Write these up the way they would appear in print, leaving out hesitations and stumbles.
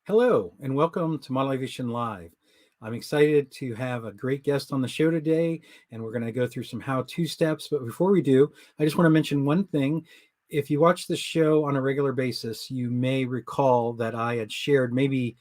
Hello, and welcome to Model Aviation Live. I'm excited to have a great guest on the show today, and we're going to go through some how-to steps. But before we do, I just want to mention one thing. If you watch the show on a regular basis, you may recall that I had shared maybe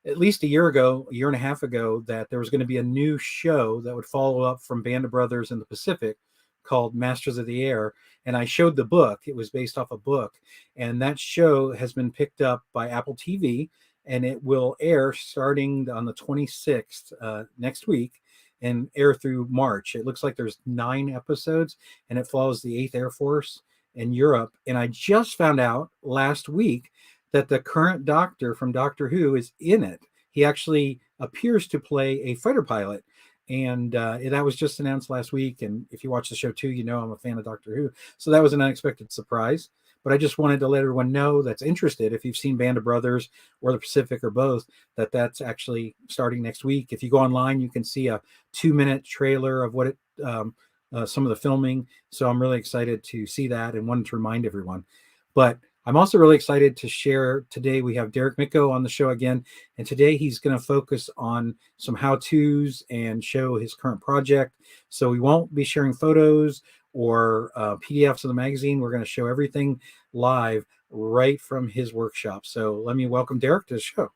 at least a year ago, a year and a half ago, that there was going to be a new show that would follow up from Band of Brothers in the Pacific called Masters of the Air. And I showed the book. It was based off a book. And that show has been picked up by Apple TV, and it will air starting on the 26th next week and air through March. It looks like there's 9 episodes, and it follows the 8th Air Force in Europe. And I just found out last week that the current Doctor from Doctor Who is in it. He actually appears to play a fighter pilot. And that was just announced last week. And if you watch the show too, you know I'm a fan of Doctor Who. So that was an unexpected surprise. But I just wanted to let everyone know that's interested, if you've seen Band of Brothers or the Pacific or both, that that's actually starting next week. If you go online, you can see a 2-minute trailer of what some of the filming. So I'm really excited to see that and wanted to remind everyone. But I'm also really excited to share today. We have Derek Micko on the show again, and today he's going to focus on some how-tos and show his current project. So we won't be sharing photos or PDFs of the magazine. We're going to show everything live right from his workshop. So let me welcome Derek to the show.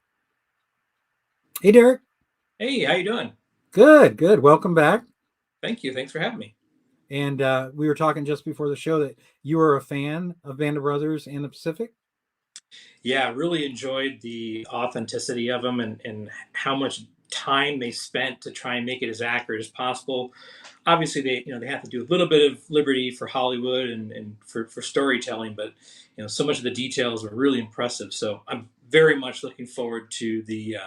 Hey, Derek. Hey, how you doing? Good, good. Welcome back. Thank you. Thanks for having me. And we were talking just before the show that you are a fan of Band of Brothers and the Pacific. Yeah, really enjoyed the authenticity of them and how much time they spent to try and make it as accurate as possible. Obviously, they have to do a little bit of liberty for Hollywood and for storytelling, but so much of the details are really impressive. So I'm very much looking forward to the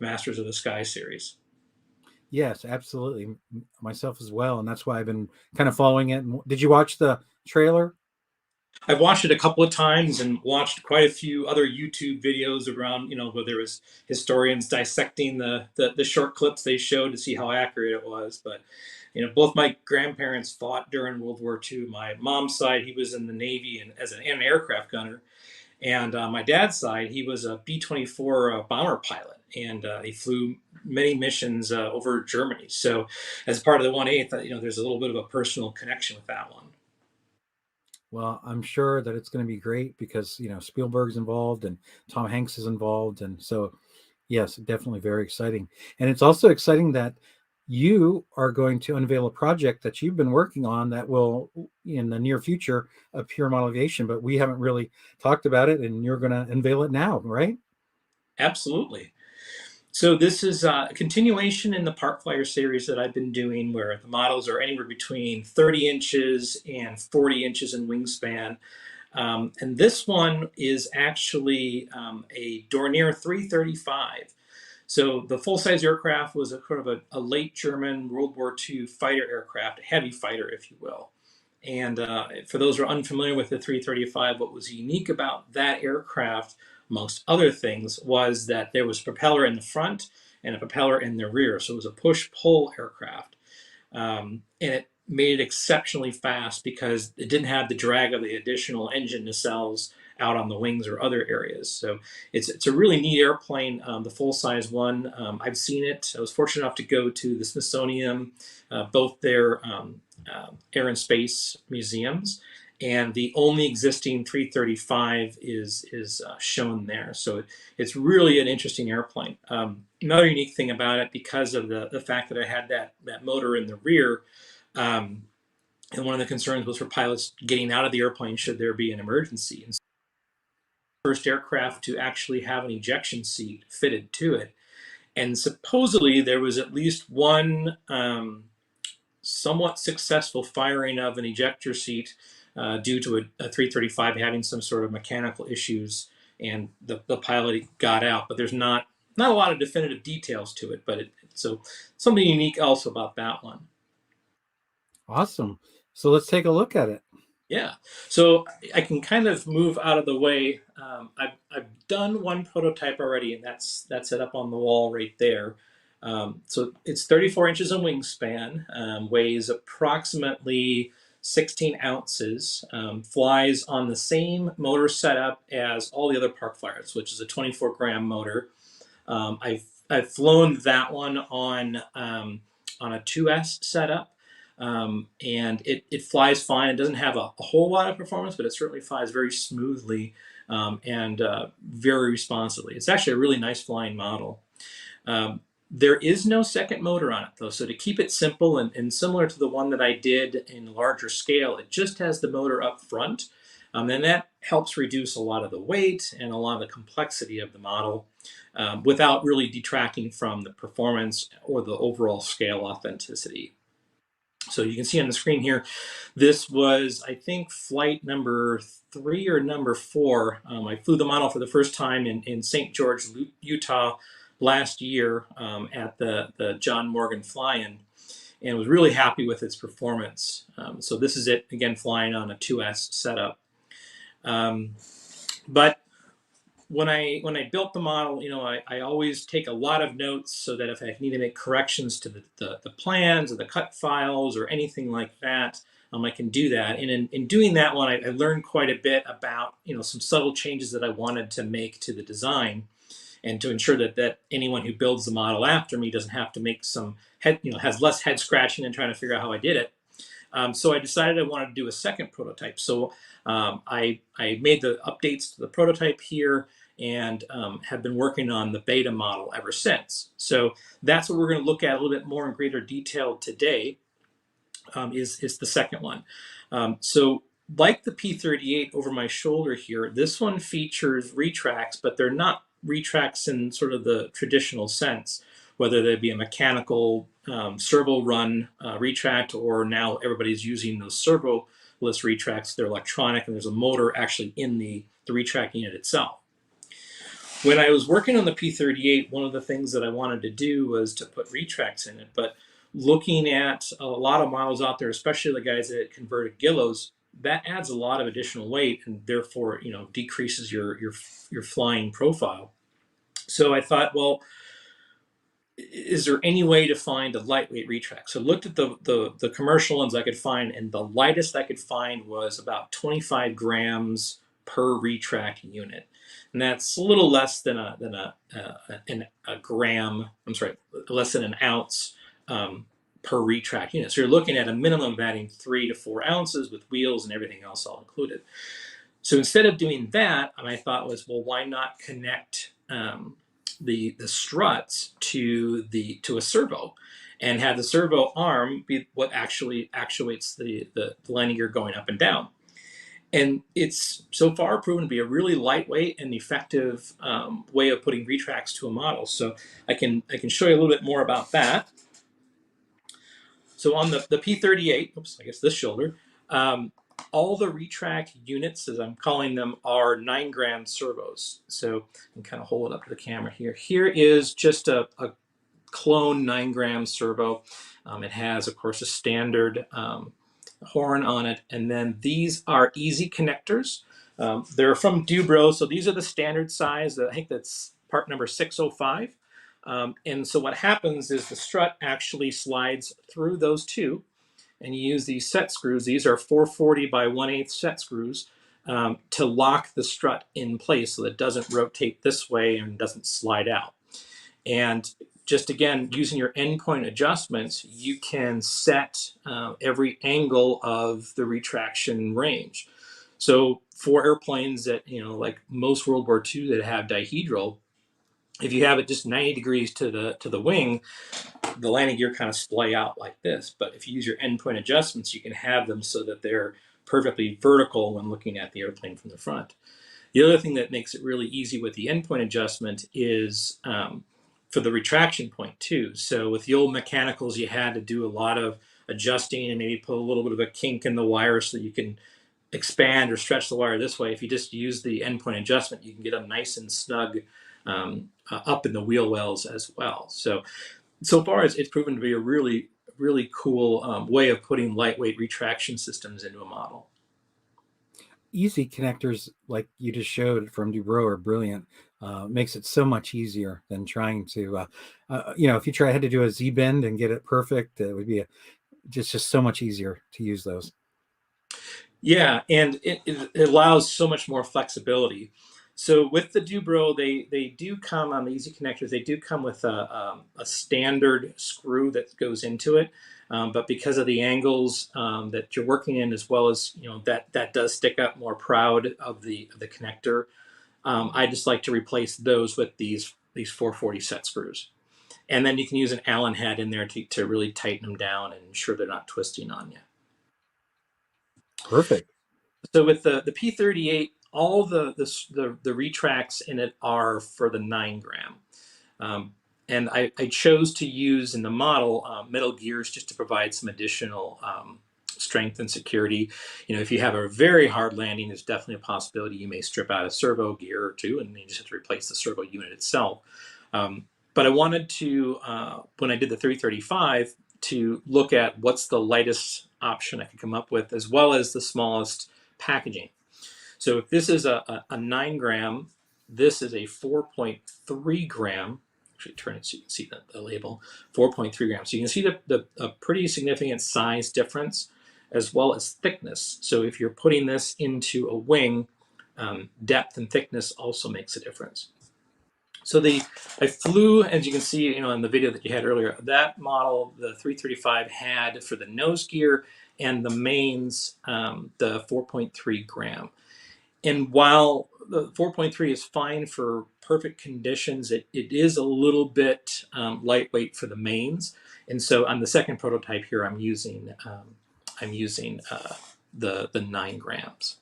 Masters of the Sky series. Yes, absolutely. Myself as well. And that's why I've been kind of following it. Did you watch the trailer? I've watched it a couple of times and watched quite a few other YouTube videos around, where there was historians dissecting the short clips they showed to see how accurate it was. But, both my grandparents fought during World War II. My mom's side, he was in the Navy and as an aircraft gunner. And my dad's side, he was a B-24 bomber pilot. And he flew many missions over Germany. So as part of the 1/8, there's a little bit of a personal connection with that one. Well, I'm sure that it's going to be great because, Spielberg's involved and Tom Hanks is involved. And so, yes, definitely very exciting. And it's also exciting that you are going to unveil a project that you've been working on that will, in the near future, appear in Model Aviation, but we haven't really talked about it, and you're going to unveil it now, right? Absolutely. So this is a continuation in the Park Flyer series that I've been doing, where the models are anywhere between 30 inches and 40 inches in wingspan. And this one is actually a Dornier 335. So the full-size aircraft was a kind of a late German World War II fighter aircraft, a heavy fighter, if you will. And for those who are unfamiliar with the 335, what was unique about that aircraft, amongst other things, was that there was a propeller in the front and a propeller in the rear. So it was a push-pull aircraft. And it made it exceptionally fast because it didn't have the drag of the additional engine nacelles out on the wings or other areas. So it's a really neat airplane, the full-size one. I've seen it. I was fortunate enough to go to the Smithsonian, both their Air and Space museums, and the only existing 335 is shown there. So it's really an interesting airplane. Another unique thing about it, because of the fact that I had that motor in the rear, and one of the concerns was for pilots getting out of the airplane should there be an emergency. And so first aircraft to actually have an ejection seat fitted to it. And supposedly there was at least one somewhat successful firing of an ejector seat due to a 335 having some sort of mechanical issues, and the pilot got out. But there's not a lot of definitive details to it. But so something unique also about that one. Awesome. So let's take a look at it. Yeah, so I can kind of move out of the way. I've done one prototype already, and that's it up on the wall right there. So it's 34 inches in wingspan, weighs approximately 16 ounces, flies on the same motor setup as all the other park flyers, which is a 24-gram motor. I've flown that one on a 2S setup, and it flies fine. It doesn't have a whole lot of performance, but it certainly flies very smoothly, and very responsibly. It's actually a really nice flying model. Um, there is no second motor on it though, so to keep it simple and similar to the one that I did in larger scale, it just has the motor up front, and that helps reduce a lot of the weight and a lot of the complexity of the model, without really detracting from the performance or the overall scale authenticity. So you can see on the screen here, this was, I think, flight number 3 or number 4. I flew the model for the first time in St. George, Utah last year, at the John Morgan fly-in, and was really happy with its performance. So this is it, again, flying on a 2S setup. But when I built the model, I always take a lot of notes so that if I need to make corrections to the plans or the cut files or anything like that, I can do that. And in doing that one, I learned quite a bit about some subtle changes that I wanted to make to the design, and to ensure that anyone who builds the model after me doesn't have to make some head, has less head scratching and trying to figure out how I did it. So I decided I wanted to do a second prototype. So I made the updates to the prototype here, and have been working on the beta model ever since. So that's what we're going to look at a little bit more in greater detail today, is the second one. So like the P38 over my shoulder here, this one features retracts, but they're not retracts in sort of the traditional sense, whether they be a mechanical servo run retract, or now everybody's using those servoless retracts. They're electronic, and there's a motor actually in the retract unit itself. When I was working on the P38, one of the things that I wanted to do was to put retracts in it, but looking at a lot of models out there, especially the guys that converted Gillos, that adds a lot of additional weight, and therefore decreases your flying profile. So I thought, well, is there any way to find a lightweight retract? So I looked at the commercial ones I could find, and the lightest I could find was about 25 grams per retract unit, and that's a little less than a gram. I'm sorry, less than an ounce per retract unit. So you're looking at a minimum of adding 3 to 4 ounces with wheels and everything else all included. So instead of doing that, my thought was, well, why not connect the struts to a servo, and have the servo arm be what actually actuates the landing gear going up and down. And it's so far proven to be a really lightweight and effective way of putting retracts to a model. So I can show you a little bit more about that. So on the P38, oops, I guess this shoulder, all the retract units, as I'm calling them, are 9-gram servos. So I can kind of hold it up to the camera here. Here is just a clone 9-gram servo. It has, of course, a standard horn on it, and then these are easy connectors. They're from Dubro, so these are the standard size. I think that's part number 605. And so what happens is the strut actually slides through those two, and you use these set screws. These are 440 by 1/8 set screws, to lock the strut in place so that it doesn't rotate this way and doesn't slide out. And just again, using your endpoint adjustments, you can set every angle of the retraction range. So for airplanes that, like most World War II that have dihedral, if you have it just 90 degrees to the wing, the landing gear kind of splay out like this. But if you use your endpoint adjustments, you can have them so that they're perfectly vertical when looking at the airplane from the front. The other thing that makes it really easy with the endpoint adjustment is for the retraction point too. So with the old mechanicals, you had to do a lot of adjusting and maybe put a little bit of a kink in the wire so that you can expand or stretch the wire this way. If you just use the endpoint adjustment, you can get them nice and snug up in the wheel wells as well. So far, it's proven to be a really, really cool way of putting lightweight retraction systems into a model. Easy connectors like you just showed from Dubro are brilliant. Makes it so much easier than trying to, if you had to do a Z bend and get it perfect, it would be just so much easier to use those. Yeah, and it allows so much more flexibility. So with the Dubro, they do come on the Easy Connectors. They do come with a standard screw that goes into it, but because of the angles that you're working in, as well as that does stick up more proud of the connector. I just like to replace those with these 440 set screws, and then you can use an Allen head in there to really tighten them down and ensure they're not twisting on you. Perfect. So with the P38, all the retracts in it are for the 9 gram. Um, and I chose to use in the model metal gears just to provide some additional strength and security. If you have a very hard landing, there's definitely a possibility you may strip out a servo gear or two, and you just have to replace the servo unit itself. But I wanted to, when I did the 335, to look at what's the lightest option I could come up with, as well as the smallest packaging. So if this is a 9 gram, this is a 4.3 gram. Actually, turn it so you can see the label, 4.3 grams. So you can see a pretty significant size difference, as well as thickness. So if you're putting this into a wing, depth and thickness also makes a difference. So I flew, as you can see, in the video that you had earlier, that model, the 335, had for the nose gear and the mains, the 4.3 gram. And while the 4.3 is fine for perfect conditions, it is a little bit lightweight for the mains. And so on the second prototype here, I'm using the 9 grams.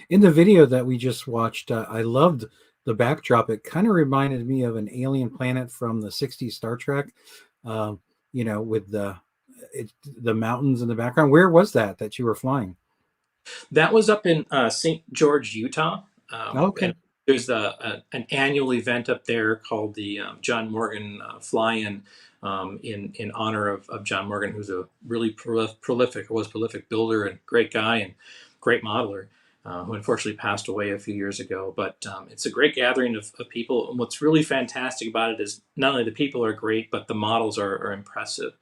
In the video that we just watched, I loved the backdrop. It kind of reminded me of an alien planet from the 60s Star Trek, um, with the mountains in the background. Where was that you were flying? That was up in St. George, Utah. And Okay. there's an annual event up there called the John Morgan Fly-In, in honor of John Morgan, who's a really prolific builder and great guy and great modeler, who unfortunately passed away a few years ago. But it's a great gathering of people. And what's really fantastic about it is not only the people are great, but the models are impressive.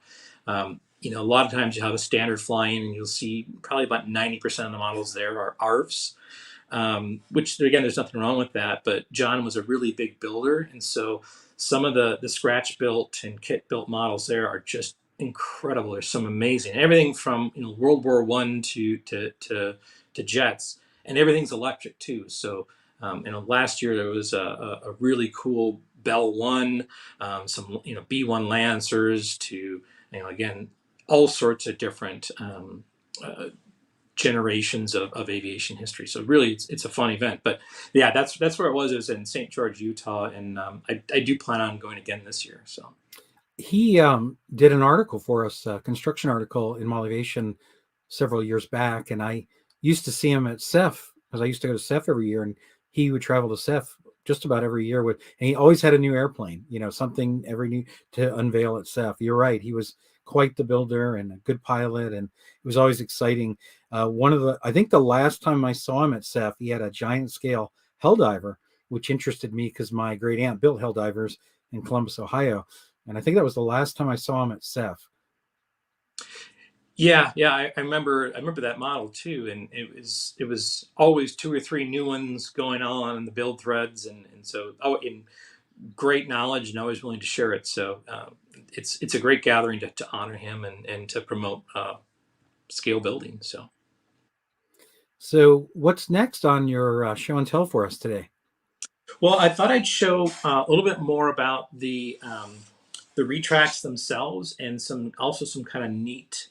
A lot of times you have a standard fly-in and you'll see probably about 90% of the models there are ARFs, which again, there's nothing wrong with that. But John was a really big builder. And so some of the scratch built and kit built models there are just incredible. There's some amazing, everything from World War One to jets, and everything's electric too. So last year there was a really cool Bell One, some B1 Lancers to again all sorts of different generations of aviation history. So really, it's a fun event. But yeah, that's where it was. It was in St. George, Utah, and I do plan on going again this year. So He did an article for us, a construction article in Model Aviation several years back, and I used to see him at CEF because I used to go to CEF every year, and he would travel to CEF just about every year and he always had a new airplane, something every new to unveil at CEF. You're right, he was quite the builder and a good pilot, and it was always exciting. I think the last time I saw him at CEF, he had a giant scale Helldiver, which interested me because my great aunt built Helldivers in Columbus, Ohio. And I think that was the last time I saw him at CEF. yeah, I remember that model too, and it was always two or three new ones going on in the build threads, and so in great knowledge and always willing to share it. So it's a great gathering to honor him and to promote scale building. So, what's next on your show and tell for us today? Well, I thought I'd show a little bit more about the retracts themselves, and some kind of neat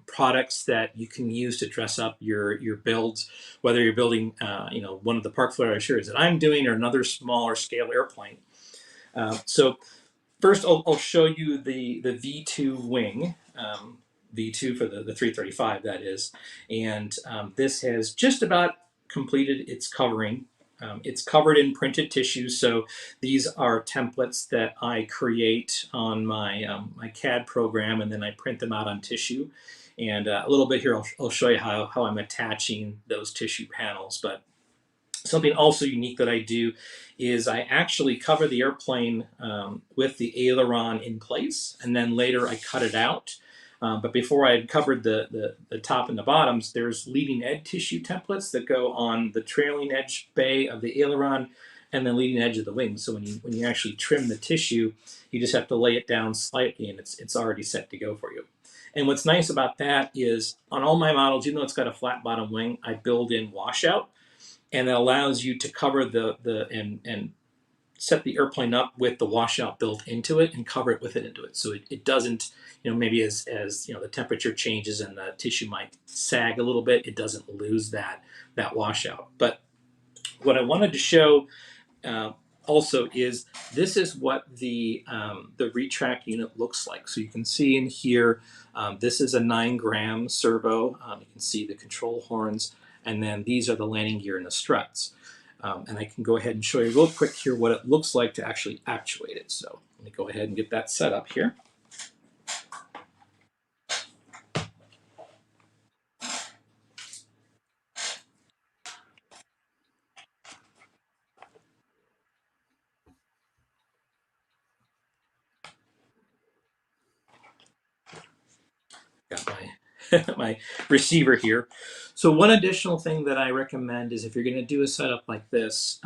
products that you can use to dress up your builds, whether you're building one of the park flyer series that I'm doing or another smaller scale airplane. So first, I'll show you the V2 wing. V2 for the 335, that is. And this has just about completed its covering. It's covered in printed tissue, so these are templates that I create on my CAD program, and then I print them out on tissue. And a little bit here, I'll show you how I'm attaching those tissue panels. But something also unique that I do is I actually cover the airplane with the aileron in place, and then later I cut it out. But before I had covered the top and the bottoms, there's leading edge tissue templates that go on the trailing edge bay of the aileron and the leading edge of the wing. So when you actually trim the tissue, you just have to lay it down slightly, and it's already set to go for you. And what's nice about that is on all my models, even though it's got a flat bottom wing, I build in washout, and that allows you to cover and set the airplane up with the washout built into it and cover it with it into it. So it doesn't, maybe as the temperature changes and the tissue might sag a little bit, it doesn't lose that washout. But what I wanted to show uh, also is this is what the retract unit looks like. So you can see in here, this is a 9-gram servo. You can see the control horns, and then these are the landing gear and the struts. And I can go ahead and show you real quick here what it looks like to actually actuate it. So let me go ahead and get that set up here. Got my my receiver here. So one additional thing that I recommend is if you're going to do a setup like this,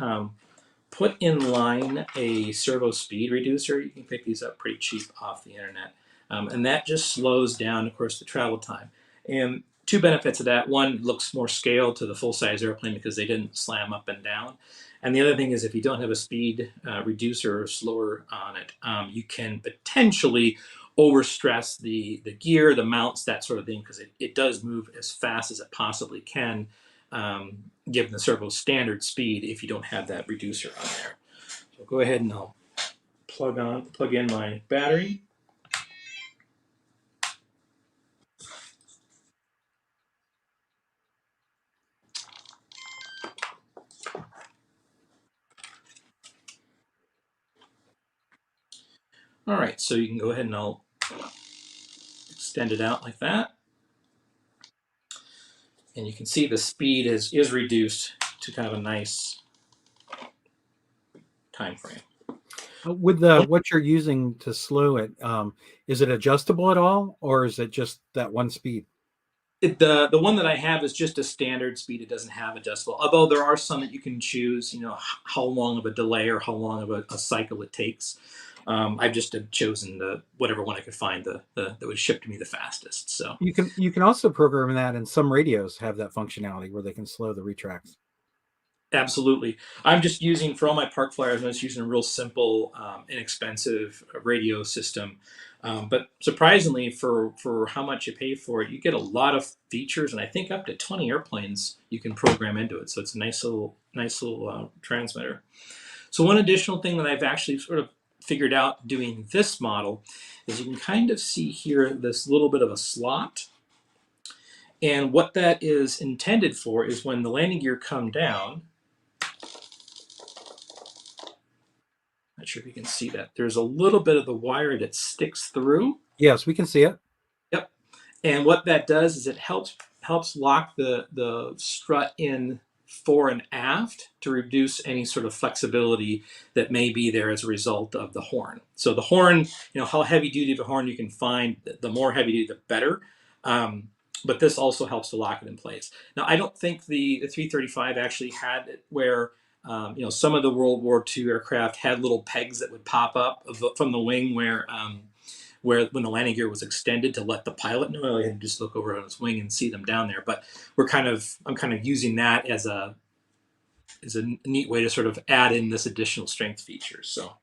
put in line a servo speed reducer. You can pick these up pretty cheap off the internet. And that just slows down, of course, the travel time. And two benefits of that. One, it looks more scaled to the full-size airplane because they didn't slam up and down. And the other thing is if you don't have a speed reducer or slower on it, you can potentially overstress the gear, the mounts, that sort of thing, because it does move as fast as it possibly can, given the servo's standard speed if you don't have that reducer on there. So go ahead and I'll plug in my battery. All right, so you can go ahead and I'll extend it out like that. And you can see the speed is reduced to kind of a nice time frame. With the what you're using to slow it, is it adjustable at all, or is it just that one speed? The one that I have is just a standard speed. It doesn't have adjustable. Although there are some that you can choose, how long of a delay or how long of a cycle it takes. I've just chosen whatever one I could find that would ship to me the fastest. So You can also program that, and some radios have that functionality where they can slow the retracts. absolutely, I'm just using for all my park flyers. I'm just using a real simple, inexpensive radio system. But surprisingly, for how much you pay for it, you get a lot of features, and I think up to 20 airplanes you can program into it. So it's a nice little transmitter. So one additional thing that I've actually sort of figured out doing this model is you can kind of see here this little bit of a slot. And what that is intended for is when the landing gear come down, not sure if you can see that, there's a little bit of the wire that sticks through. Yes, we can see it. Yep. And what that does is it helps lock the strut in fore and aft to reduce any sort of flexibility that may be there as a result of the horn. So the horn, how heavy duty the horn you can find, the more heavy duty, the better. But this also helps to lock it in place. Now, I don't think the 335 actually had it where, some of the World War II aircraft had little pegs that would pop up from the wing where when the landing gear was extended to let the pilot know. I had to just look over on his wing and see them down there. But I'm kind of using that as a neat way to sort of add in this additional strength feature. So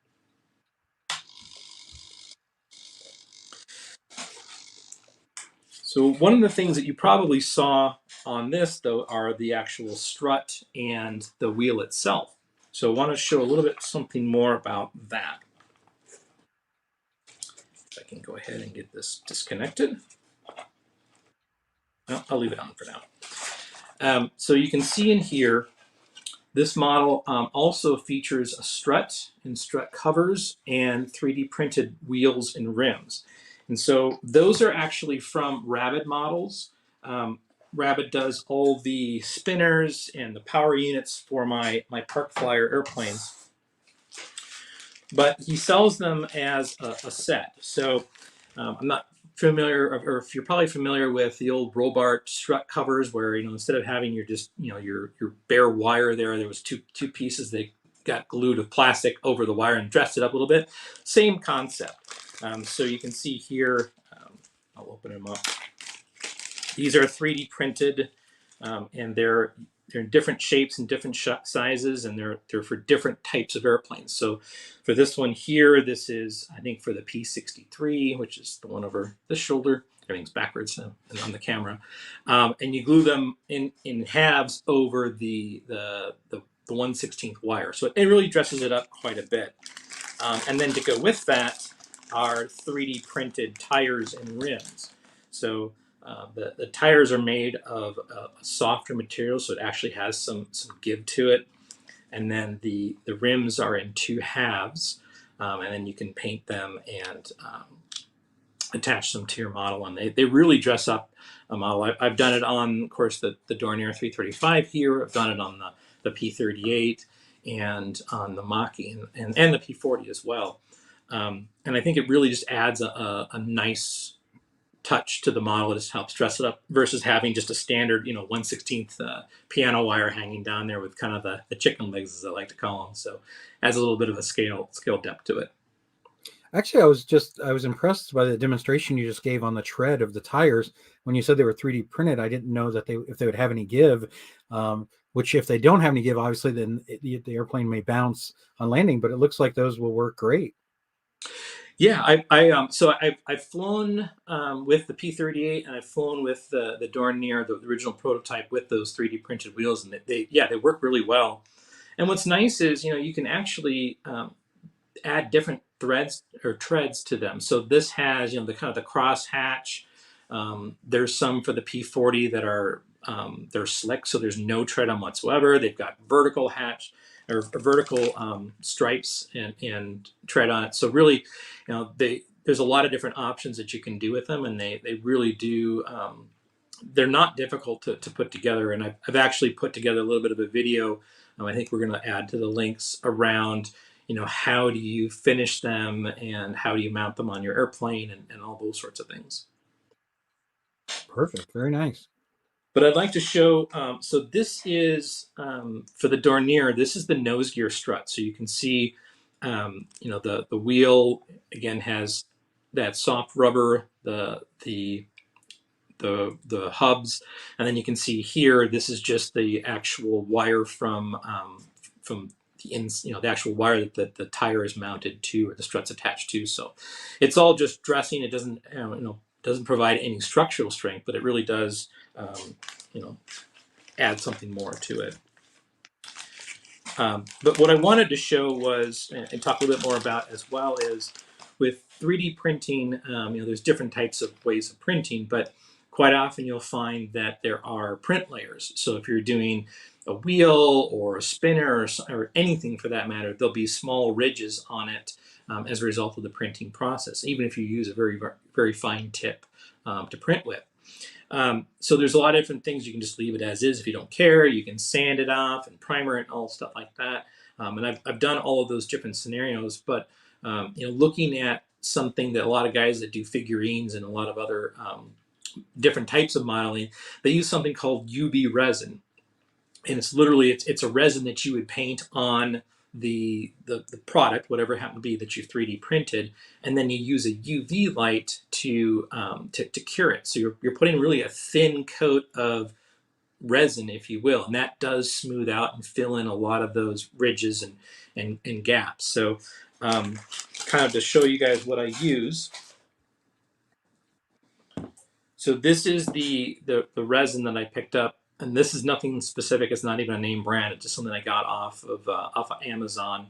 one of the things that you probably saw on this, though, are the actual strut and the wheel itself. So I want to show a little bit something more about that. If I can go ahead and get this disconnected. No, I'll leave it on for now. So you can see in here, this model also features a strut and strut covers and 3D printed wheels and rims. And so those are actually from Rabbit models. Rabbit does all the spinners and the power units for my Park Flyer airplanes. But he sells them as a set. So I'm not familiar, or if you're probably familiar with the old Robart strut covers, where instead of having your just your bare wire there was two pieces they got glued with plastic over the wire and dressed it up a little bit. Same concept. So you can see here. I'll open them up. These are 3D printed, and they're in different shapes and different sizes, and they're for different types of airplanes. So for this one here, this is, I think, for the P-63, which is the one over the shoulder. Everything's backwards on the camera, and you glue them in halves over the 1/16th wire. So it really dresses it up quite a bit. And then to go with that are 3D printed tires and rims. So the tires are made of a softer material, so it actually has some give to it. And then the rims are in two halves, and then you can paint them and attach them to your model. And they really dress up a model. I've done it on, of course, the Dornier 335 here. I've done it on the P38 and on the Mach-E and the P40 as well. And I think it really just adds a nice touch to the model. It just helps dress it up versus having just a standard, 1/16th piano wire hanging down there with kind of the chicken legs, as I like to call them. So adds a little bit of a scale depth to it. Actually, I was impressed by the demonstration you just gave on the tread of the tires. When you said they were 3D printed, I didn't know that if they would have any give. Which, if they don't have any give, obviously, then the airplane may bounce on landing. But it looks like those will work great. Yeah, I've flown with the P38, and I've flown with the Dornier, the original prototype, with those 3D printed wheels, and they work really well. And what's nice is you can actually add different threads or treads to them. So this has the kind of the cross hatch. There's some for the P40 that are they're slick, so there's no tread on whatsoever. They've got vertical hatch or vertical stripes and tread on it. So really, there's a lot of different options that you can do with them, and they really do. They're not difficult to put together, and I've actually put together a little bit of a video. I think we're going to add to the links around how do you finish them and how do you mount them on your airplane and all those sorts of things. Perfect. Very nice. But I'd like to show, so this is, for the Dornier, this is the nose gear strut. So you can see, the wheel, again, has that soft rubber, the hubs, and then you can see here, this is just the actual wire from the actual wire that the tire is mounted to, or the strut's attached to. So it's all just dressing. It doesn't doesn't provide any structural strength, but it really does add something more to it. But what I wanted to show was, and talk a little bit more about as well, is with 3D printing, there's different types of ways of printing, but quite often you'll find that there are print layers. So if you're doing a wheel or a spinner or anything for that matter, there'll be small ridges on it as a result of the printing process, even if you use a very, very fine tip to print with. So there's a lot of different things. You can just leave it as is if you don't care. You can sand it off and primer it and all stuff like that. And I've done all of those different scenarios, but looking at something that a lot of guys that do figurines and a lot of other different types of modeling, they use something called UV resin. And it's literally, it's a resin that you would paint on the product, whatever it happened to be that you 3D printed, and then you use a UV light to cure it. So you're putting really a thin coat of resin, if you will, and that does smooth out and fill in a lot of those ridges and gaps. So kind of to show you guys what I use. So this is the resin that I picked up, and this is nothing specific. It's not even a name brand. It's just something I got off of Amazon,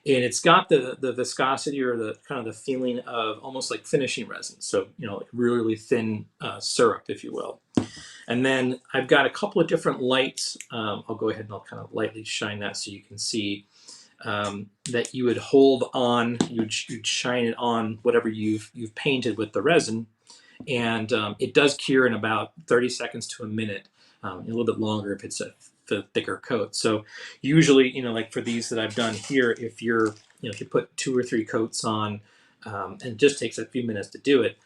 and it's got the viscosity or the kind of the feeling of almost like finishing resin. So really thin syrup, if you will. And then I've got a couple of different lights. I'll go ahead and I'll kind of lightly shine that so you can see that you would hold on. You'd shine it on whatever you've painted with the resin. And it does cure in about 30 seconds to a minute, a little bit longer if it's a thicker coat. So usually, like for these that I've done here, if you put 2 or 3 coats on, and it just takes a few minutes to do it.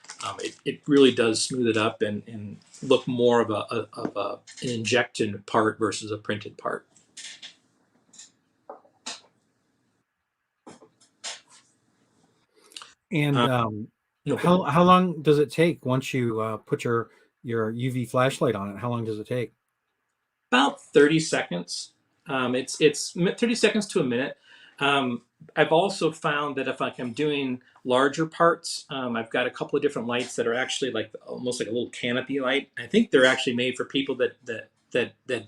It really does smooth it up and look more of an injected part versus a printed part. And No, how long does it take once you put your UV flashlight on it? How long does it take? about 30 seconds. It's 30 seconds to a minute. Um, I've also found that if I'm doing larger parts, I've got a couple of different lights that are actually like almost like a little canopy light. I think they're actually made for people that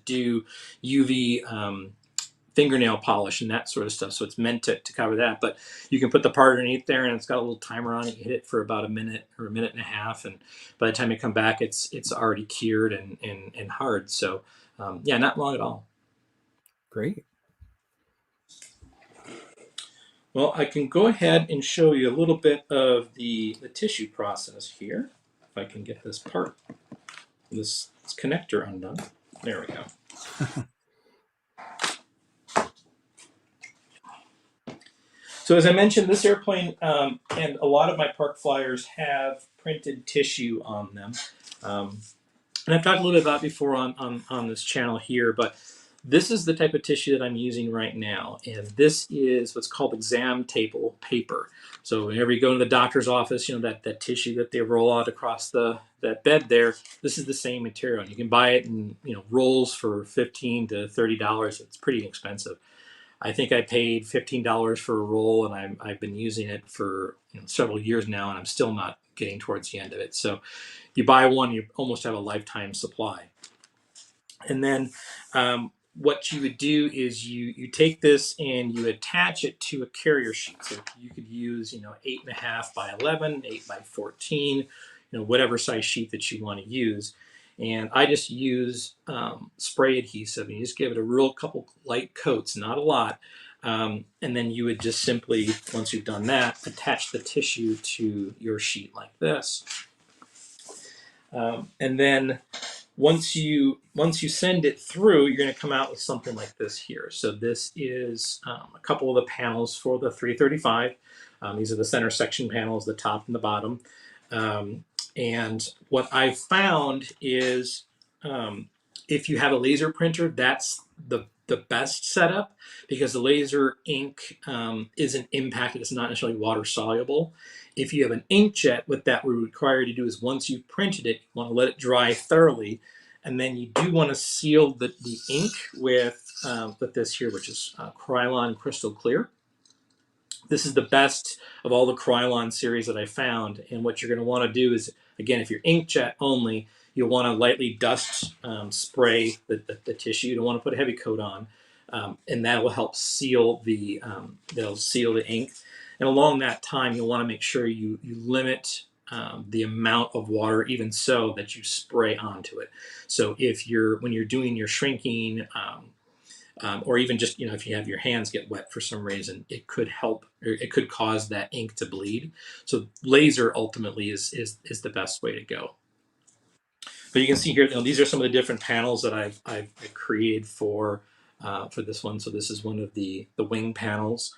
do UV fingernail polish and that sort of stuff. So it's meant to cover that. But you can put the part underneath there, and it's got a little timer on it. You hit it for about a minute or a minute and a half, and by the time you come back, it's already cured and hard. So yeah, not long at all. Great. Well, I can go ahead and show you a little bit of the tissue process here. If I can get this connector undone. There we go. So as I mentioned, this airplane and a lot of my park flyers have printed tissue on them. And I've talked a little bit about it before on this channel here, but this is the type of tissue that I'm using right now. And this is what's called exam table paper. So whenever you go to the doctor's office, that tissue that they roll out across that bed there, this is the same material. And you can buy it in rolls for $15 to $30. It's pretty expensive. I think I paid $15 for a roll, and I've been using it for several years now, and I'm still not getting towards the end of it. So you buy one, you almost have a lifetime supply. And then what you would do is you take this and you attach it to a carrier sheet. So you could use 8.5 by 11, 8 by 14, whatever size sheet that you want to use. And I just use spray adhesive, and you just give it a real couple light coats, not a lot. And then you would just simply, once you've done that, attach the tissue to your sheet like this. And then once you send it through, you're going to come out with something like this here. So this is a couple of the panels for the 335. These are the center section panels, the top and the bottom. And what I've found is if you have a laser printer, that's the best setup, because the laser ink isn't impacted. It's not necessarily water soluble. If you have an inkjet, what that would require you to do is once you've printed it, you want to let it dry thoroughly, and then you do want to seal the ink with this here, which is Krylon Crystal Clear. This is the best of all the Krylon series that I found. And what you're going to want to do is, again, if you're inkjet only, you'll want to lightly dust spray the tissue. You don't want to put a heavy coat on, and that will help seal that'll seal the ink. And along that time, you'll want to make sure you limit the amount of water, even so, that you spray onto it. So when you're doing your shrinking, or even just if you have your hands get wet for some reason, it could help, or it could cause that ink to bleed. So laser ultimately is the best way to go. But you can see here, these are some of the different panels that I've created for this one. So this is one of the wing panels.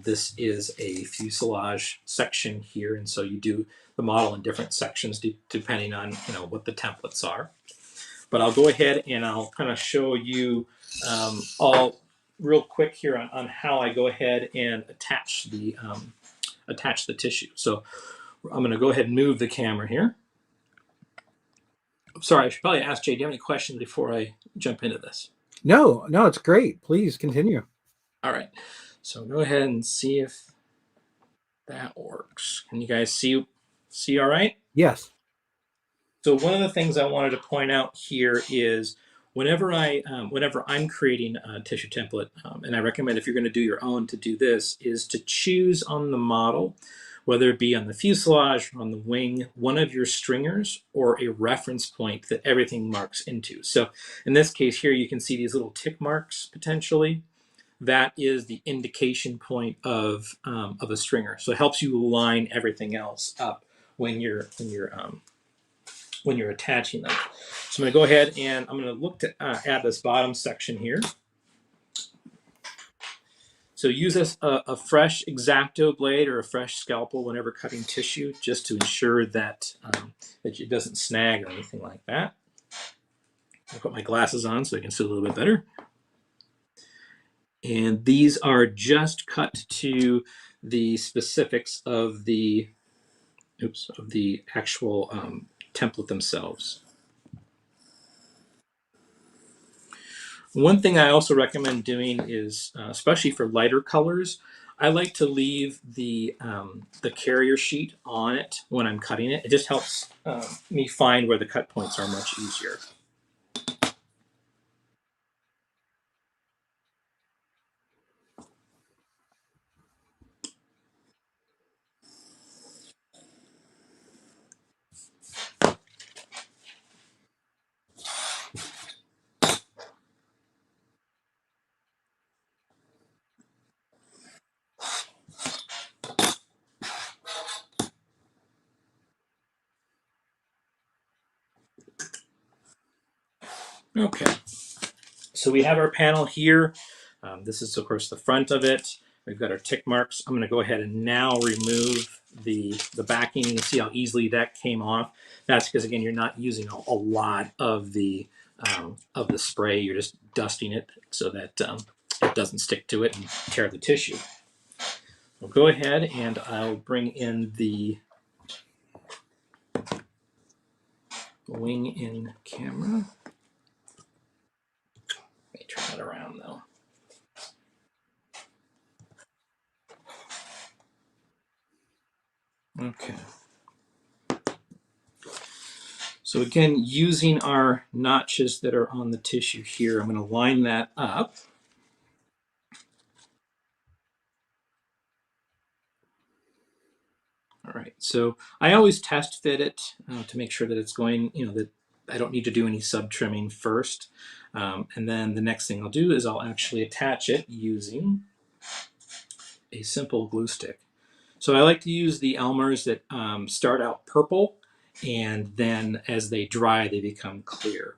This is a fuselage section here, and so you do the model in different sections depending on what the templates are. But I'll go ahead and I'll kind of show you all real quick here on how I go ahead and attach the tissue. So I'm going to go ahead and move the camera here. Sorry, I should probably ask Jay, do you have any questions before I jump into this? No, it's great. Please continue. All right. So go ahead and see if that works. Can you guys see all right? Yes. So one of the things I wanted to point out here is whenever I'm creating a tissue template, and I recommend if you're going to do your own to do this, is to choose on the model, whether it be on the fuselage or on the wing, one of your stringers or a reference point that everything marks into. So in this case here, you can see these little tick marks potentially. That is the indication point of a stringer. So it helps you line everything else up when you're attaching them. So I'm going to go ahead and I'm going to look to add this bottom section here. So use a fresh X-Acto blade or a fresh scalpel whenever cutting tissue, just to ensure that that it doesn't snag or anything like that. I'll put my glasses on so I can see a little bit better. And these are just cut to the specifics of the actual template themselves. One thing I also recommend doing is, especially for lighter colors, I like to leave the carrier sheet on it when I'm cutting it. It just helps me find where the cut points are much easier. Okay, so we have our panel here. This is, of course, the front of it. We've got our tick marks. I'm going to go ahead and now remove the backing. You can see how easily that came off. That's because, again, you're not using a lot of the spray. You're just dusting it so that it doesn't stick to it and tear the tissue. We'll go ahead and I'll bring in the wing in camera. Let me turn that around though. Okay. So again, using our notches that are on the tissue here, I'm going to line that up. All right, so I always test fit it to make sure that it's going, that I don't need to do any sub trimming first. And then the next thing I'll do is I'll actually attach it using a simple glue stick. So I like to use the Elmers that start out purple, and then as they dry, they become clear.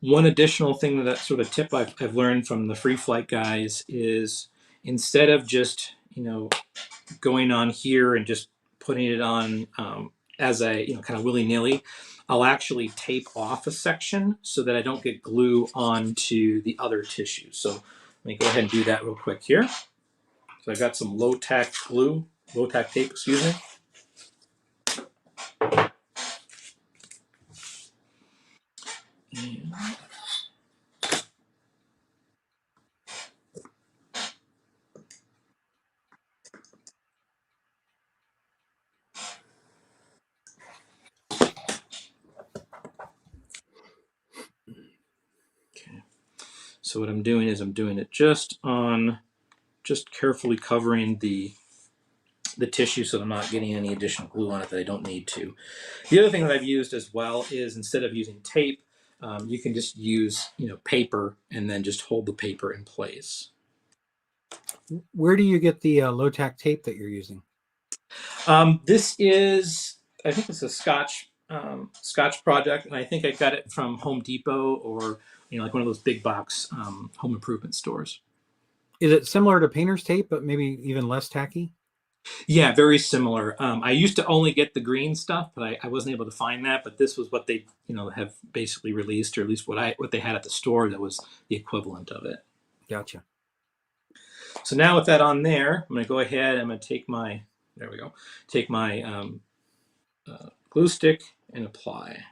One additional thing, that sort of tip I've learned from the free flight guys, is instead of just going on here and just putting it on as a kind of willy-nilly, I'll actually tape off a section so that I don't get glue onto the other tissues. So let me go ahead and do that real quick here. So I've got some low-tack glue, low-tack tape, excuse me. And okay. So what I'm doing is I'm doing it just carefully covering the tissue so I'm not getting any additional glue on it that I don't need to. The other thing that I've used as well is, instead of using tape, you can just use paper and then just hold the paper in place. Where do you get the low-tack tape that you're using? This is, I think it's a Scotch project, and I think I got it from Home Depot, or like one of those big box home improvement stores. Is it similar to painter's tape, but maybe even less tacky? Yeah, very similar. I used to only get the green stuff, but I wasn't able to find that. But this was what they have basically released, or at least what they had at the store that was the equivalent of it. Gotcha. So now with that on there, I'm going to go ahead. I'm going to take my glue stick and apply.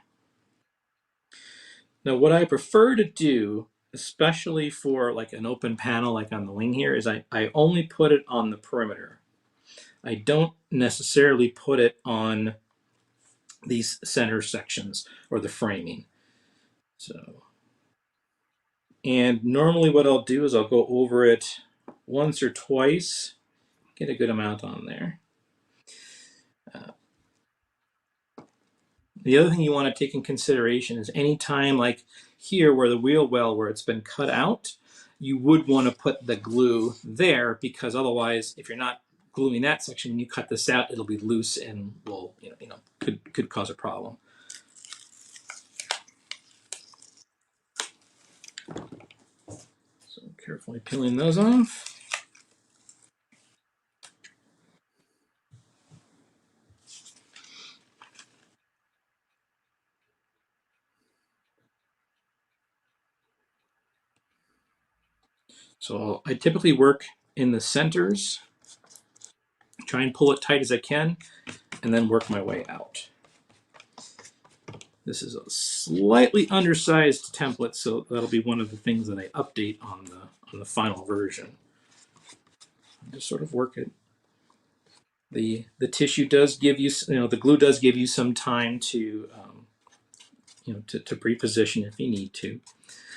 Now, what I prefer to do, especially for like an open panel like on the wing here, is I only put it on the perimeter. I don't necessarily put it on these center sections or the framing. So, and normally what I'll do is I'll go over it once or twice, get a good amount on there. The other thing you want to take in consideration is any time, like here where the wheel well, where it's been cut out, you would want to put the glue there, because otherwise, if you're not gluing that section and you cut this out, it'll be loose and will could cause a problem. So Carefully peeling those off. So I typically work in the centers, try and pull it tight as I can, and then work my way out. This is a slightly undersized template, so that'll be one of the things that I update on the final version. Just sort of work it. The tissue does give you, the glue does give you some time to, to pre-position if you need to.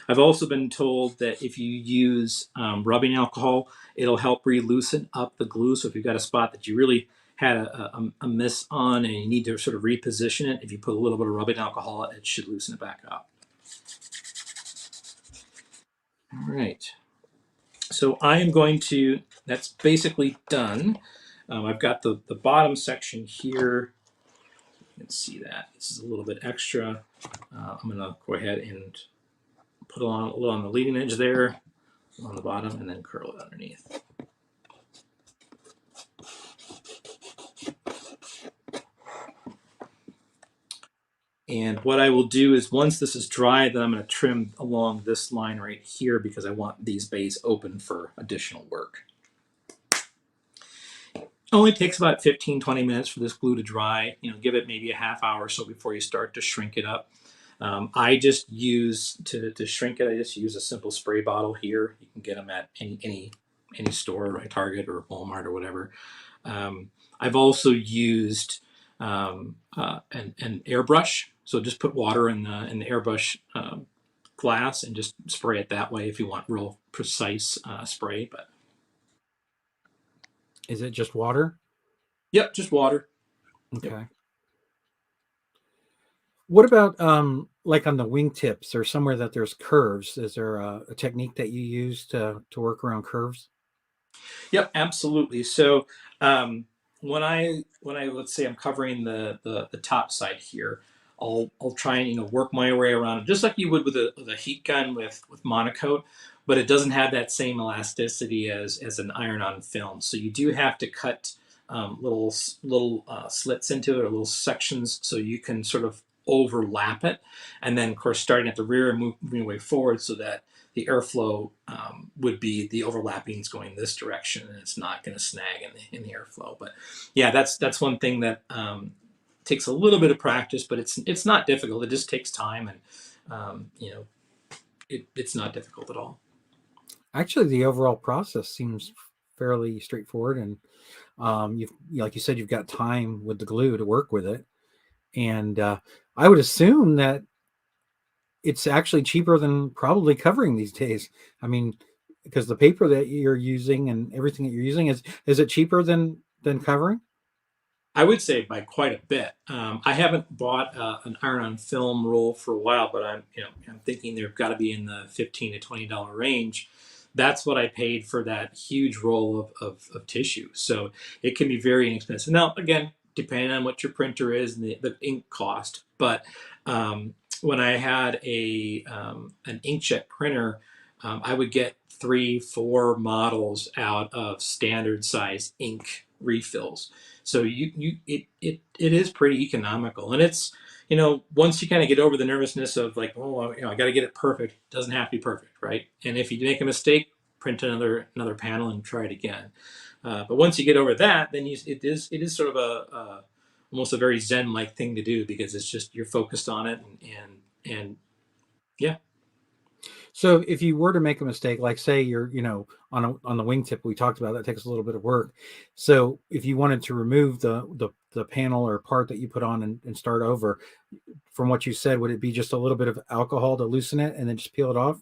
I've also been told that if you use rubbing alcohol, it'll help re-loosen up the glue. So if you've got a spot that you really had a miss on and you need to sort of reposition it, if you put a little bit of rubbing alcohol, it should loosen it back up. All right. So I am going to, that's basically done. I've got the bottom section here. You can see that. This is a little bit extra. I'm going to go ahead and put a little on the leading edge there, on the bottom, and then curl it underneath. And what I will do is once this is dry, then I'm going to trim along this line right here because I want these bays open for additional work. It only takes about 15-20 minutes for this glue to dry. Give it maybe a half hour or so before you start to shrink it up. I just use, to shrink it, I just use a simple spray bottle here. You can get them at any store, like Target or Walmart or whatever. I've also used an airbrush. So just put water in the airbrush glass and just spray it that way if you want real precise spray. But Is it just water? yep, just water. Okay. Yep. What about like on the wingtips or somewhere that there's curves? Is there a technique that you use to work around curves? Yep, absolutely. So when I let's say I'm covering the top side here, I'll try and work my way around it just like you would with a heat gun with monocoat, but it doesn't have that same elasticity as an iron-on film. So you do have to cut little slits into it or little sections so you can sort of overlap it, and then of course starting at the rear and moving your way forward so that the airflow would be the overlappings going this direction, and it's not going to snag in the airflow. But yeah, that's one thing that takes a little bit of practice, but it's not difficult. It just takes time, and it's not difficult at all. Actually, the overall process seems fairly straightforward, and you've like you said, you've got time with the glue to work with it, and I would assume that it's actually cheaper than probably covering these days. I mean, because the paper that you're using and everything that you're using is it cheaper than covering? I would say by quite a bit. I haven't bought an iron-on film roll for a while, but I'm thinking they've got to be in the $15 to $20 range. That's what I paid for that huge roll of tissue. So it can be very inexpensive. Now, again, depending on what your printer is and the ink cost. But when I had an inkjet printer, I would get 3-4 models out of standard size ink refills. So it is pretty economical, and it's once you kind of get over the nervousness of like, oh, I got to get it perfect. It doesn't have to be perfect, right? And if you make a mistake, print another panel and try it again. But once you get over that, then it is sort of a almost a very zen like thing to do because it's just you're focused on it and yeah. So if you were to make a mistake, like say you're, on the wingtip we talked about, that takes a little bit of work. So if you wanted to remove the panel or part that you put on and start over, from what you said, would it be just a little bit of alcohol to loosen it and then just peel it off?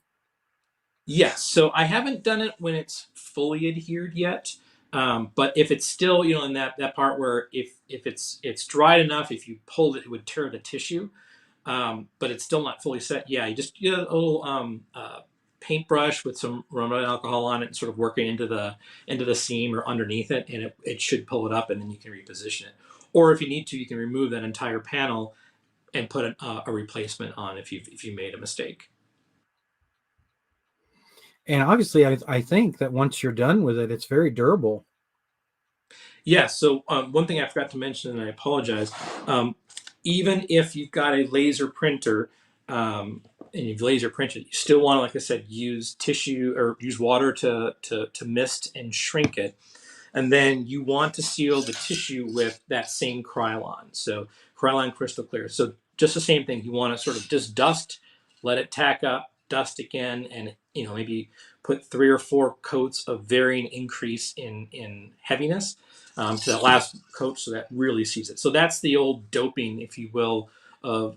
Yes. So I haven't done it when it's fully adhered yet. But if it's still, in that part where if it's dried enough, if you pulled it, it would tear the tissue. But it's still not fully set. Yeah, you just get a little paintbrush with some rubbing alcohol on it and sort of working into the seam or underneath it, and it should pull it up, and then you can reposition it. Or if you need to, you can remove that entire panel and put a replacement on if you made a mistake. And obviously, I think that once you're done with it, it's very durable. Yeah. So one thing I forgot to mention, and I apologize. Um, Even if you've got a laser printer and you've laser printed, you still want to, like I said, use tissue or use water to mist and shrink it. And then you want to seal the tissue with that same Krylon. So Krylon crystal clear. So just the same thing. You want to sort of just dust, let it tack up, dust again, and maybe put 3 or 4 coats of varying increase in heaviness to that last coat, so that really sees it. So that's the old doping, if you will, of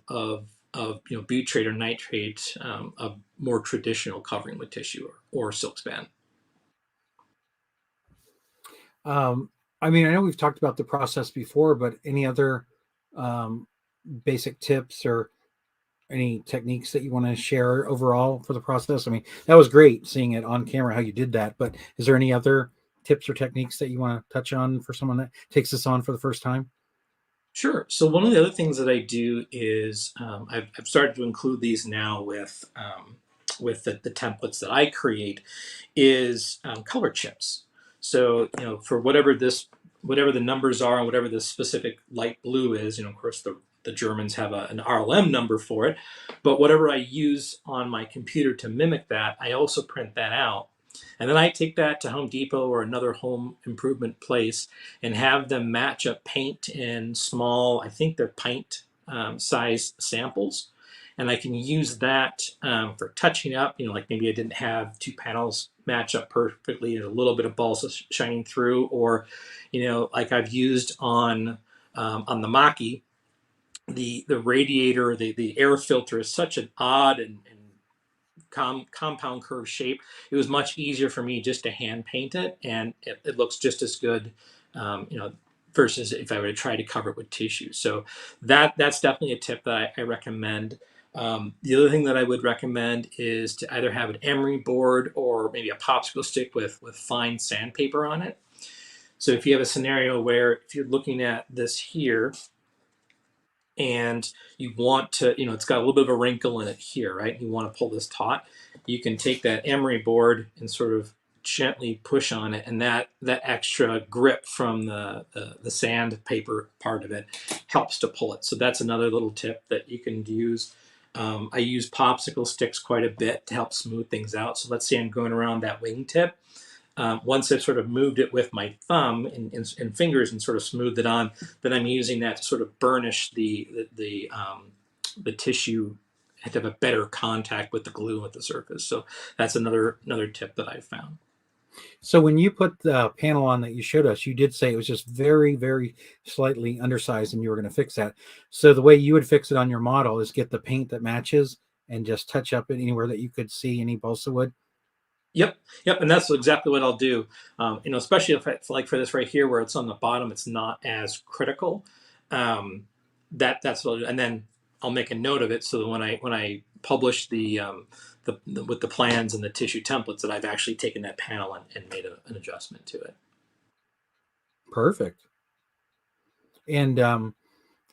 butyrate or nitrate, a more traditional covering with tissue or silk span. Um, I mean, I know we've talked about the process before, but any other um, basic tips or any techniques that you want to share overall for the process? I mean, that was great seeing it on camera how you did that, but is there any other tips or techniques that you want to touch on for someone that takes this on for the first time? Sure. So one of the other things that I do is I've started to include these now with the templates that I create is color chips. So for whatever the numbers are and whatever the specific light blue is, of course the Germans have an RLM number for it, but whatever I use on my computer to mimic that, I also print that out. And then I take that to Home Depot or another home improvement place and have them match up paint in small, I think they're pint size samples. And I can use that for touching up, like maybe I didn't have 2 panels match up perfectly and a little bit of balsa shining through, or, like I've used on the Maki, the radiator, the air filter is such an odd and compound curve shape. It was much easier for me just to hand paint it, and it looks just as good, um, you know, versus if I were to try to cover it with tissue. So that's definitely a tip that I recommend. The other thing that I would recommend is to either have an emery board or maybe a popsicle stick with fine sandpaper on it. So if you have a scenario where if you're looking at this here and you want to, it's got a little bit of a wrinkle in it here, right? You want to pull this taut. You can take that emery board and sort of gently push on it, and that extra grip from the sandpaper part of it helps to pull it. So that's another little tip that you can use. I use popsicle sticks quite a bit to help smooth things out. So let's say I'm going around that wingtip. Once I've sort of moved it with my thumb and fingers and sort of smoothed it on, then I'm using that to sort of burnish the tissue to have a better contact with the glue with the surface. So that's another tip that I've found. So when you put the panel on that you showed us, you did say it was just very, very slightly undersized and you were going to fix that. So the way you would fix it on your model is get the paint that matches and just touch up it anywhere that you could see any balsa wood. Yep, yep, and that's exactly what I'll do. Especially if it's like for this right here, where it's on the bottom, it's not as critical. Um, that's what I'll do. And then I'll make a note of it so that when I publish the with the plans and the tissue templates, that I've actually taken that panel and made an adjustment to it. Perfect. And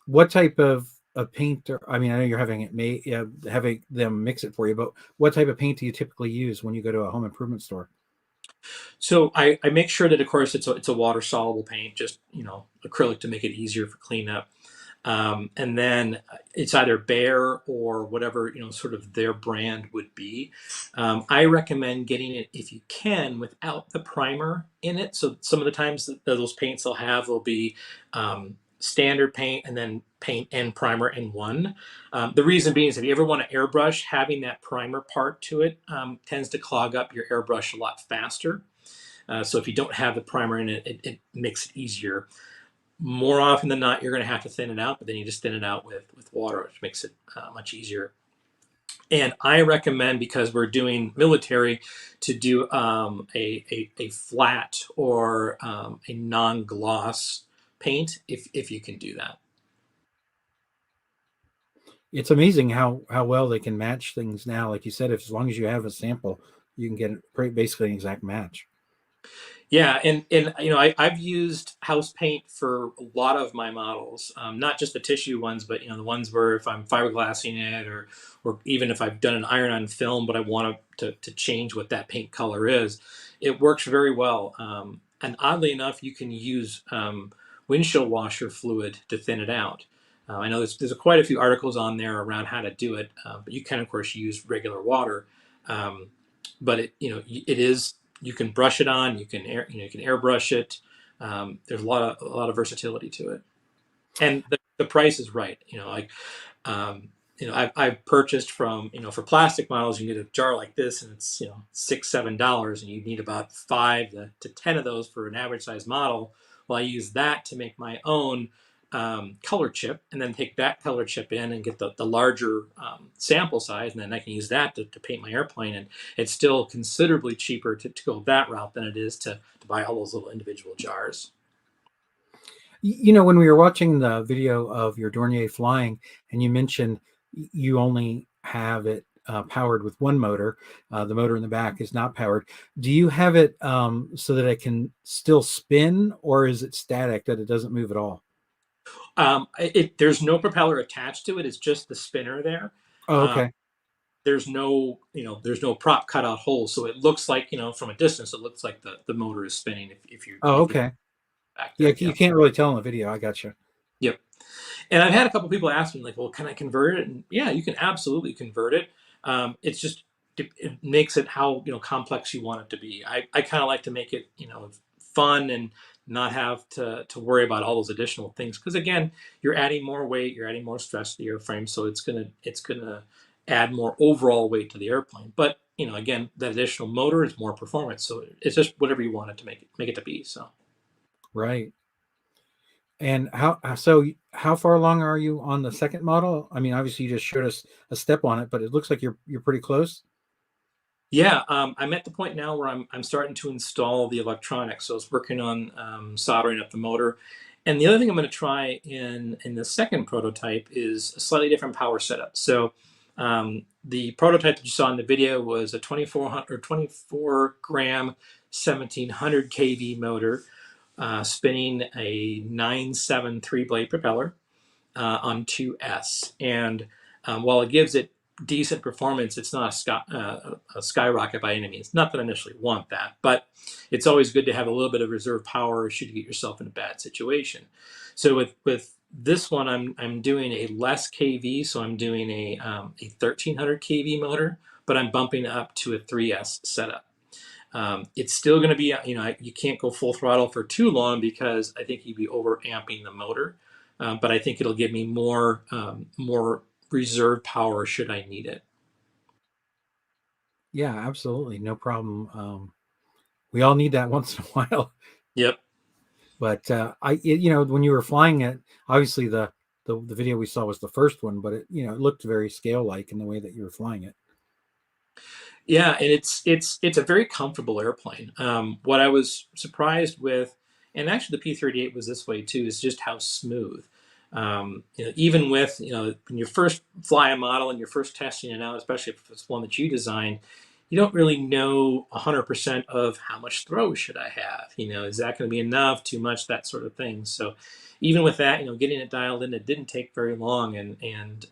what type of paint? I mean, I know you're having it made, having them mix it for you, but what type of paint do you typically use when you go to a home improvement store? So I make sure that of course it's a water soluble paint, just acrylic to make it easier for cleanup. And then it's either Bear or whatever sort of their brand would be. I recommend getting it if you can without the primer in it. So some of the times those paints they'll have will be standard paint and then paint and primer in one. The reason being is if you ever want to airbrush, having that primer part to it tends to clog up your airbrush a lot faster. So if you don't have the primer in it, it makes it easier. More often than not, you're going to have to thin it out, but then you just thin it out with water, which makes it much easier. And I recommend, because we're doing military, to do a flat or a non-gloss paint if you can do that. It's amazing how well they can match things now. Like you said, if as long as you have a sample, you can get basically an exact match. Yeah, and you know, I've used house paint for a lot of my models, not just the tissue ones, but you know the ones where if I'm fiberglassing it, or even if I've done an iron-on film, but I want to change what that paint color is, it works very well. And oddly enough, you can use windshield washer fluid to thin it out. I know there's quite a few articles on there around how to do it, but you can of course use regular water. Um, but it you know it is you can brush it on, you can airbrush it. There's a lot of versatility to it, and the price is right. Um, I've purchased from for plastic models, you get a jar like this, and it's $6-7, and you need about 5 to 10 of those for an average size model. Well, I use that to make my own color chip, and then take that color chip in and get the larger sample size, and then I can use that to paint my airplane. And it's still considerably cheaper to go that route than it is to buy all those little individual jars. When we were watching the video of your Dornier flying, and you mentioned you only have it powered with one motor, the motor in the back is not powered. Do you have it so that it can still spin, or is it static that it doesn't move at all? There's no propeller attached to it. It's just the spinner there. Oh, Um, okay. there's no prop cutout hole, so it looks like from a distance, it looks like the motor is spinning if you Oh, if you okay. back Yeah, there. you Yep. can't really tell in the video. I got you. Yep. And I've had a couple people ask me like, well, can I convert it? And yeah, you can absolutely convert it. It's just it makes it how complex you want it to be. I kind of like to make it fun and not have to worry about all those additional things, because again, you're adding more weight, you're adding more stress to the airframe, so it's gonna add more overall weight to the airplane. But again, that additional motor is more performance, so it's just whatever you want it to make it to be. So. Right. And how far along are you on the second model? I mean, obviously you just showed us a step on it, but it looks like you're pretty close. Yeah, I'm at the point now where I'm starting to install the electronics. So I was working on soldering up the motor, and the other thing I'm going to try in the second prototype is a slightly different power setup. So the prototype that you saw in the video was a 2400 or 24 gram 1700 kV motor, spinning a 973 blade propeller on 2S. And while it gives it decent performance, it's not a skyrocket by any means. Not that I initially want that, but it's always good to have a little bit of reserve power should you get yourself in a bad situation. So with this one, I'm doing a less kV, so I'm doing a 1300 kV motor, but I'm bumping up to a 3S setup. It's still going to be, you can't go full throttle for too long because I think you'd be over amping the motor. But I think it'll give me more reserve power should I need it. Yeah, absolutely. No problem. We all need that once in a while. Yep. But when you were flying it, obviously the video we saw was the first one, but it looked very scale like in the way that you were flying it. Yeah, and it's a very comfortable airplane. What I was surprised with, and actually the P-38 was this way too, is just how smooth. Even with when you first fly a model and you're first testing it out, especially if it's one that you designed, you don't really know 100% of how much throw should I have. Is that going to be enough, too much, that sort of thing. So even with that, getting it dialed in, it didn't take very long, and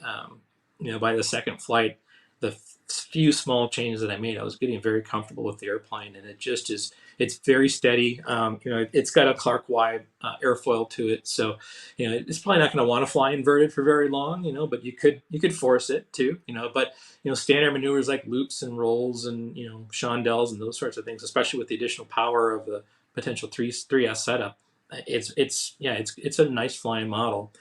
by the second flight, the few small changes that I made, I was getting very comfortable with the airplane, and it just is. It's very steady. It's got a Clark Y airfoil to it, so it's probably not going to want to fly inverted for very long. But you could force it to. But standard maneuvers like loops and rolls and chandelles and those sorts of things, especially with the additional power of the potential 3S setup, it's a nice flying model.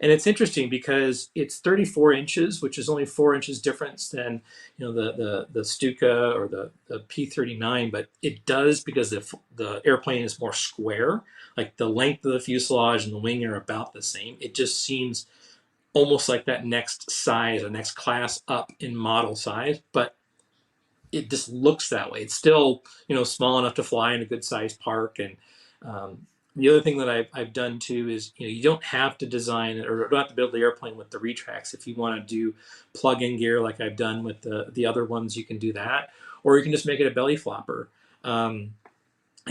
And it's interesting because it's 34 inches, which is only 4 inches difference than the Stuka or the P-39, but it does because the airplane is more square. Like the length of the fuselage and the wing are about the same. It just seems almost like that next size or next class up in model size, but it just looks that way. It's still small enough to fly in a good sized park. And the other thing that I've done too is you don't have to design or don't have to build the airplane with the retracts. If you want to do plug-in gear like I've done with the other ones, you can do that, or you can just make it a belly flopper.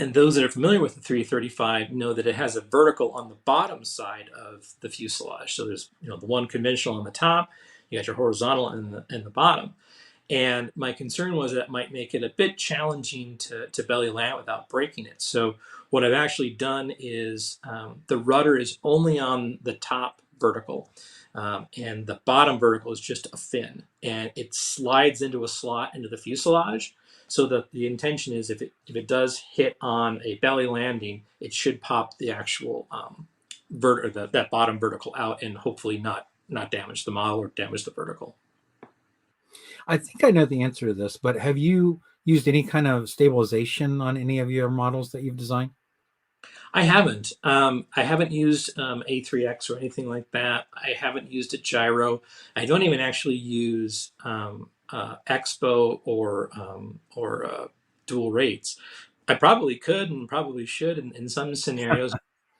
And those that are familiar with the 335 know that it has a vertical on the bottom side of the fuselage. So there's, the one conventional on the top, you got your horizontal in the bottom. And my concern was that might make it a bit challenging to belly land without breaking it. So what I've actually done is the rudder is only on the top vertical, and the bottom vertical is just a fin, and it slides into a slot into the fuselage. So the intention is if it does hit on a belly landing, it should pop the actual that bottom vertical out and hopefully not damage the model or damage the vertical. I think I know the answer to this, but have you used any kind of stabilization on any of your models that you've designed? I haven't. I haven't used A3X or anything like that. I haven't used a gyro. I don't even actually use Expo or dual rates. I probably could and probably should in some scenarios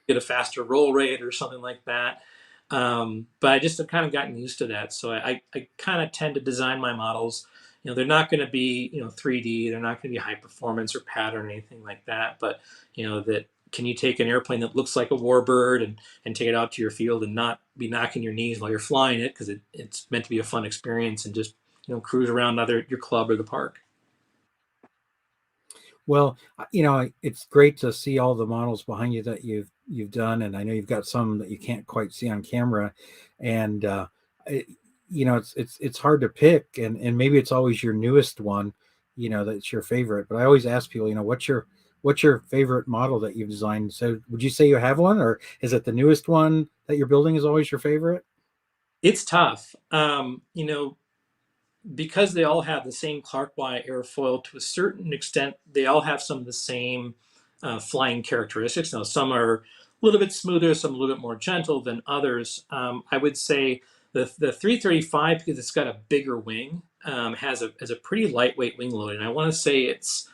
get a faster roll rate or something like that. But I just have kind of gotten used to that. So I kind of tend to design my models. They're not going to be 3D. They're not going to be high performance or pattern or anything like that. But that can you take an airplane that looks like a warbird and take it out to your field and not be knocking your knees while you're flying it because it's meant to be a fun experience and just cruise around either your club or the park. Well, it's great to see all the models behind you that you've done, and I know you've got some that you can't quite see on camera, and it, it's hard to pick, and maybe it's always your newest one, that's your favorite. But I always ask people, what's your favorite model that you've designed? So would you say you have one, or is it the newest one that you're building is always your favorite? It's tough. Because they all have the same Clark Y airfoil to a certain extent, they all have some of the same flying characteristics. Now, some are a little bit smoother, some a little bit more gentle than others. I would say the 335, because it's got a bigger wing, has a pretty lightweight wing load, and I want to say it's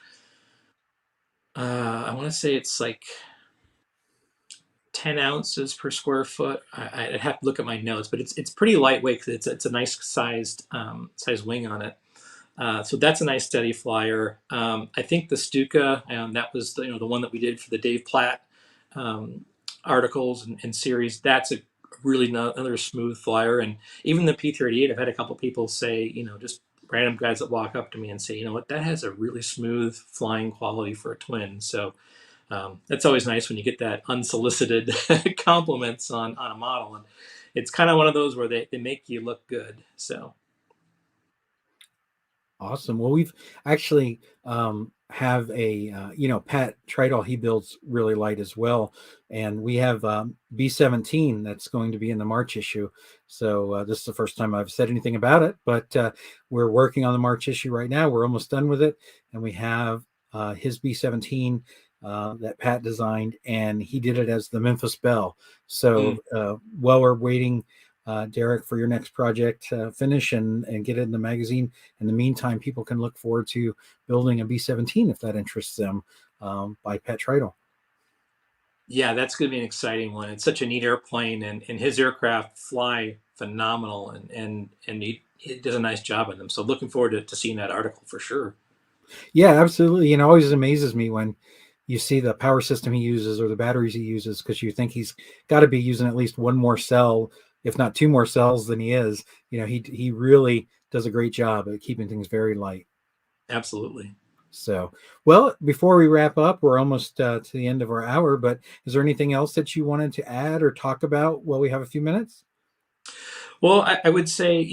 like 10 ounces per square foot. I'd have to look at my notes, but it's pretty lightweight because it's a nice sized wing on it. So that's a nice steady flyer. I think the Stuka, that was the one that we did for the Dave Platt um, articles and series. That's a really another smooth flyer. And even the P-38, I've had a couple people say, just random guys that walk up to me and say, what, that has a really smooth flying quality for a twin. So that's always nice when you get that unsolicited compliments on a model. And it's kind of one of those where they make you look good. So. Awesome. Well, we've actually have a Pat Trital. He builds really light as well, and we have B-17 that's going to be in the March issue. So this is the first time I've said anything about it, but we're working on the March issue right now. We're almost done with it, and we have his B-17 that Pat designed, and he did it as the Memphis Belle. So while we're waiting, Derek, for your next project finish and get it in the magazine. In the meantime, people can look forward to building a B-17 if that interests them, by Pat Trital. Yeah, that's going to be an exciting one. It's such a neat airplane, and his aircraft fly phenomenal, and he does a nice job on them. So looking forward to seeing that article for sure. Yeah, absolutely. It always amazes me when you see the power system he uses or the batteries he uses, because you think he's got to be using at least one more cell, if not two more cells than he is. He really does a great job at keeping things very light. Absolutely. So, well, before we wrap up, we're almost to the end of our hour, but is there anything else that you wanted to add or talk about while we have a few minutes? Well, I would say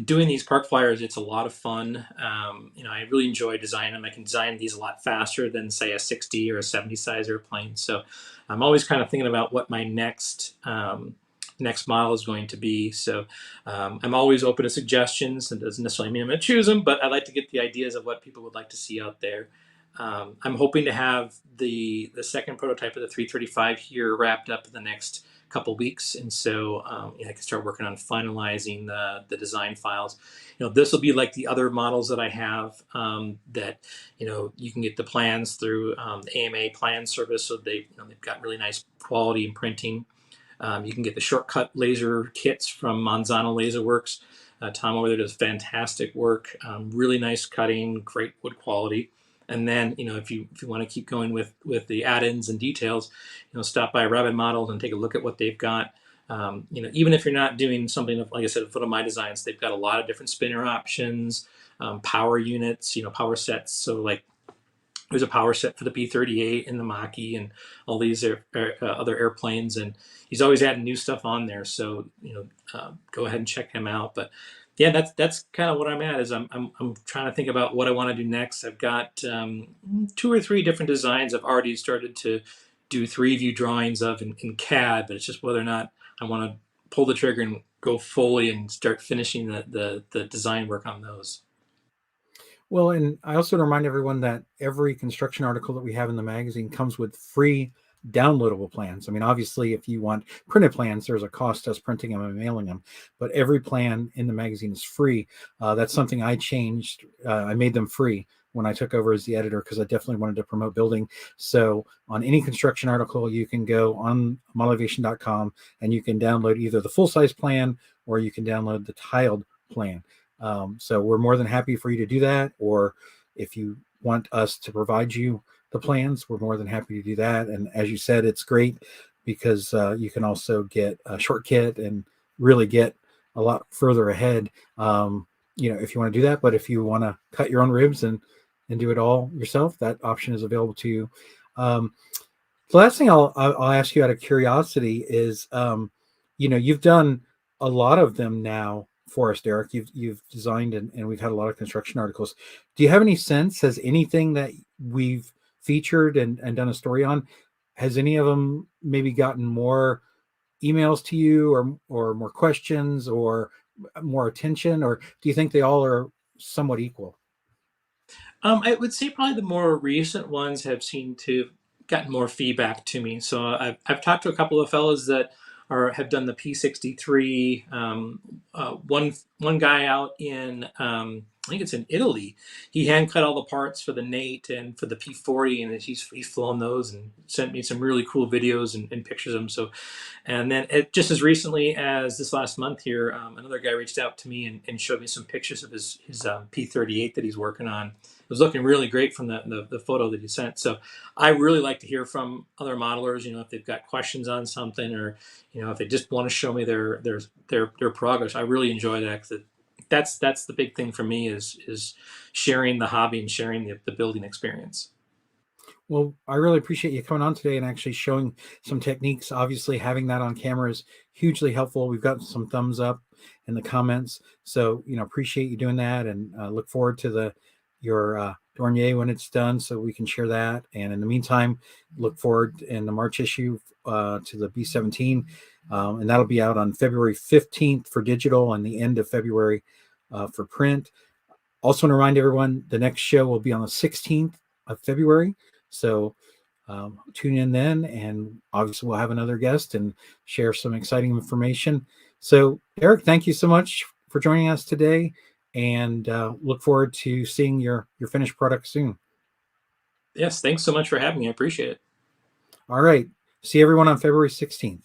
doing these park flyers, it's a lot of fun. I really enjoy designing them. I can design these a lot faster than, say, a 60 or a 70 size airplane. So I'm always kind of thinking about what my next model is going to be. So I'm always open to suggestions. It doesn't necessarily mean I'm going to choose them, but I like to get the ideas of what people would like to see out there. I'm hoping to have the second prototype of the 335 here wrapped up in the next couple weeks, and so I can start working on finalizing the design files. This will be like the other models that I have, that you can get the plans through the AMA plan service, so they've got really nice quality and printing. You can get the shortcut laser kits from Manzano Laser Works. Tom over there does fantastic work, really nice cutting, great wood quality. And then, if you want to keep going with the add-ins and details, stop by Rabbit Models and take a look at what they've got. Even if you're not doing something like I said, Foot of My Designs, they've got a lot of different spinner options, power units, power sets. So like there's a power set for the B-38 and the Mach-E and all these other airplanes, and he's always adding new stuff on there. So go ahead and check him out. But yeah, that's kind of what I'm at. Is I'm trying to think about what I want to do next. I've got 2 or 3 different designs. I've already started to do 3-view drawings of in CAD, but it's just whether or not I want to pull the trigger and go fully and start finishing the design work on those. Well, and I also want to remind everyone that every construction article that we have in the magazine comes with free downloadable plans. I mean, obviously, if you want printed plans, there's a cost to us printing them and mailing them, but every plan in the magazine is free. That's something I changed. I made them free when I took over as the editor because I definitely wanted to promote building. So on any construction article, you can go on modelaviation.com and you can download either the full-size plan or you can download the tiled plan. So we're more than happy for you to do that. Or if you want us to provide you the plans, we're more than happy to do that. And as you said, it's great because you can also get a short kit and really get a lot further ahead. If you want to do that, but if you want to cut your own ribs and do it all yourself, that option is available to you. The last thing I'll ask you out of curiosity is, you've done a lot of them now for us, Derek. You've designed and we've had a lot of construction articles. Do you have any sense, has anything that we've featured and done a story on, has any of them maybe gotten more emails to you or more questions or more attention, or do you think they all are somewhat equal? I would say probably the more recent ones have seemed to have gotten more feedback to me. So I've talked to a couple of fellows that have done the P63. One guy out in I think it's in Italy. He hand cut all the parts for the Nate and for the P40, and he's flown those and sent me some really cool videos and pictures of them. So, and then just as recently as this last month here, another guy reached out to me and showed me some pictures of his P38 that he's working on. It was looking really great from the photo that he sent. So I really like to hear from other modelers, if they've got questions on something, or if they just want to show me their progress. I really enjoy that, because that's the big thing for me is sharing the hobby and sharing the building experience. Well, I really appreciate you coming on today and actually showing some techniques. Obviously, having that on camera is hugely helpful. We've got some thumbs up in the comments. So, appreciate you doing that, and look forward to your Dornier when it's done so we can share that. And in the meantime, look forward in the March issue to the B-17. And that'll be out on February 15th for digital and the end of February for print. Also want to remind everyone, the next show will be on the 16th of February. So tune in then, and obviously we'll have another guest and share some exciting information. So Derek, thank you so much for joining us today, and look forward to seeing your finished product soon. Yes, thanks so much for having me. I appreciate it. All right. See everyone on February 16th.